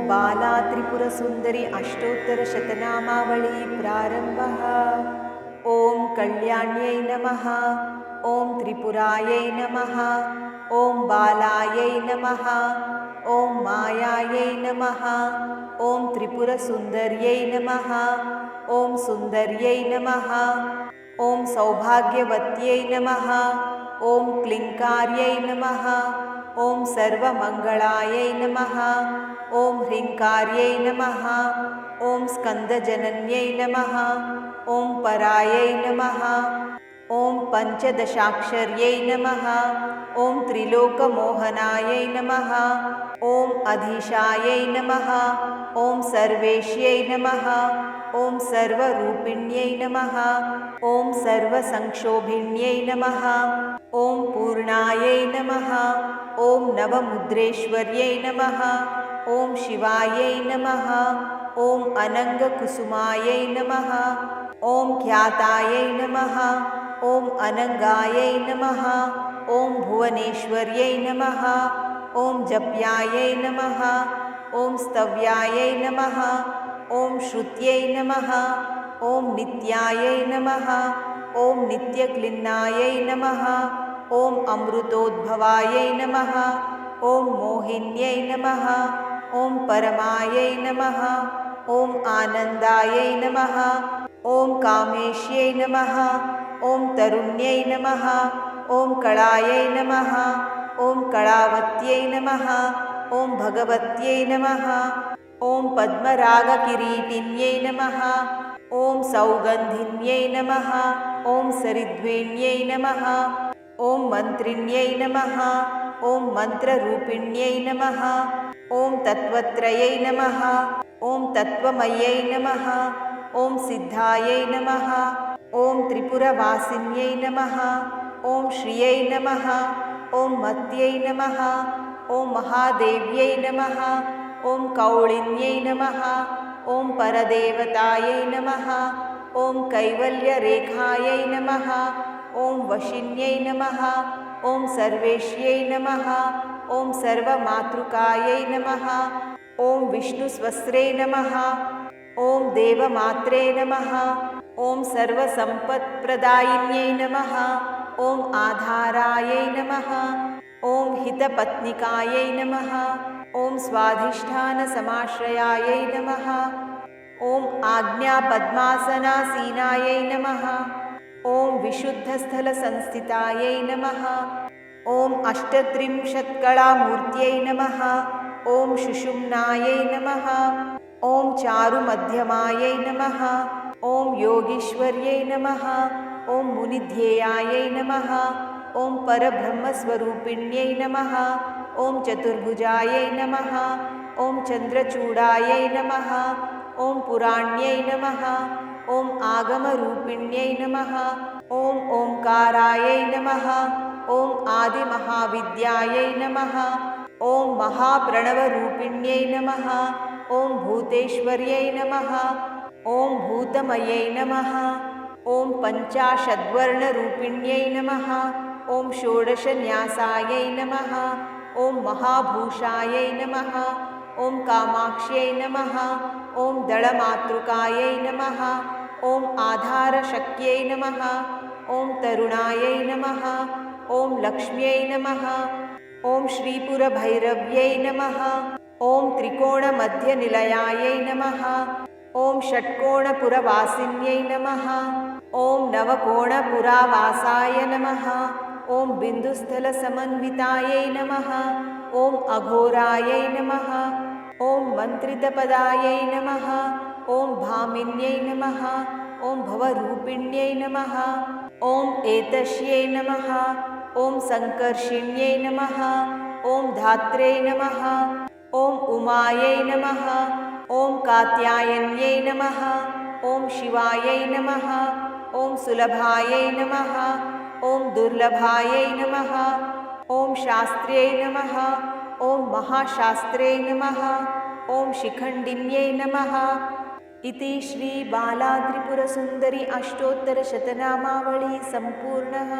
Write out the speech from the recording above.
बाला त्रिपुरसुन्दरी अष्टोत्तरशतनामावली प्रारम्भः। ॐ कल्याण्यै नमः। ॐ त्रिपुरायै नमः। ॐ बालायै नमः। ॐ मायायै नमः। ॐ त्रिपुरसुन्दर्यै नमः। ॐ सुन्दर्यै नमः। ॐ सौभाग्यवत्यै नमः। ॐ क्लीङ्कार्यै नमः। ॐ सर्वमङ्गलायै नमः। ॐ ह्रीङ्कार्यै नमः। ॐ स्कन्दजनन्यै नमः। ॐ परायै नमः। ॐ पञ्चदशाक्षर्यै नमः। ॐ त्रिलोकमोहनायै नमः। ॐ अधीशायै नमः। ॐ सर्वेश्यै नमः। ॐ सर्वरूपिण्यै नमः। ॐ सर्वसंक्षोभिण्यै नमः। ॐ पूर्णायै नमः। ॐ नवमुद्रेश्वर्यै नमः। ॐ शिवायै नमः। ॐ अनङ्गकुसुमायै नमः। ॐ ख्यातायै नमः। ॐ अनङ्गायै नमः। ॐ भुवनेश्वर्यै नमः। ॐ जप्यायै नमः। ॐ स्तव्यायै नमः। ॐ श्रुत्यै नमः। ॐ नित्यायै नमः। ॐ नित्यक्लिन्नायै नमः। ॐ अमृतोद्भवायै नमः। ॐ मोहिन्यै नमः। ॐ परमायै नमः। ॐ आनन्दायै नमः। ॐ कामेश्यै नमः। ॐ तरुण्यै नमः। ॐ कलायै नमः। ॐ कलावत्यै नमः। ॐ भगवत्यै नमः। ॐ पद्मरागकिरीटिन्यै नमः। ॐ सौगन्धिन्यै नमः। ॐ सरिद्वेण्यै नमः। ॐ मन्त्रिण्यै नमः। ॐ मन्त्ररूपिण्यै नमः। ॐ तत्त्वत्रयै नमः। ॐ तत्त्वमयै नमः। ॐ सिद्धायै नमः। ॐ त्रिपुरवासिन्यै नमः। ॐ श्रियै नमः। ॐ मत्यै नमः। ॐ महादेव्यै नमः। ॐ कौळिन्यै नमः। ॐ परदेवतायै नमः। ॐ कैवल्यरेखायै नमः। ॐ वशिन्यै नमः। ॐ सर्वेश्यै नमः। ॐ सर्वमातृकायै नमः। ॐ विष्णुस्वस्त्रे नमः। ॐ देवमात्रे नमः। ॐ सर्वसम्पत्प्रदायिन्यै नमः। ॐ आधारायै नमः। ॐ हितपत्निकायै नमः। ॐ स्वाधिष्ठानसमाश्रयायै नमः। ॐ आज्ञापद्मासनासीनायै नमः। ॐ विशुद्धस्थलसंस्थितायै नमः। ॐ अष्टत्रिंशत्कलामूर्त्यै नमः। ॐ सुषुम्नायै नमः। ॐ चारुमध्यमायै नमः। ॐ योगीश्वर्यै नमः। ॐ मुनिध्येयायै नमः। ॐ परब्रह्मस्वरूपिण्यै नमः। ॐ चतुर्भुजायै नमः। ॐ चन्द्रचूडायै नमः। ॐ पुराण्यै नमः। ॐ आगमरूपिण्यै नमः। ॐ ओङ्कारायै नमः। ॐ आदिमहाविद्यायै नमः। ॐ महाप्रणवरूपिण्यै नमः। ॐ भूतेश्वर्यै नमः। ॐ भूतमयै नमः। ॐ पञ्चाशद्वर्णरूपिण्यै नमः। ॐ षोडशन्यासायै नमः। ॐ महाभूषायै नमः। ॐ कामाक्ष्यै नमः। ॐ दळमातृकायै नमः। ॐ आधारशक्त्यै नमः। ॐ तरुणायै नमः। ॐ लक्ष्म्यै नमः। ॐ श्रीपुरभैरव्यै नमः। ॐ त्रिकोणमध्यनिलयायै नमः। ॐ षट्कोणपुरवासिन्यै नमः। ॐ नवकोणपुरावासाय नमः। ॐ बिन्दुस्थलसमन्वितायै नमः। ॐ अघोरायै नमः। ॐ मन्त्रितपदायै नमः। ॐ भामिन्यै नमः। ॐ भवरूपिण्यै नमः। ॐ एतस्यै नमः। ॐ सङ्कर्षिण्यै नमः। ॐ धात्रे नमः। ॐ उमायै नमः। ॐ कात्यायन्यै नमः। ॐ शिवायै नमः। ॐ सुलभायै नमः। ॐ दुर्लभायै नमः। ॐ शास्त्र्यै नमः। ॐ महाशास्त्रे नमः। ॐ शिखण्डिन्यै नमः। इति श्री बाला त्रिपुरसुन्दरी अष्टोत्तरशतनामावली सम्पूर्णः।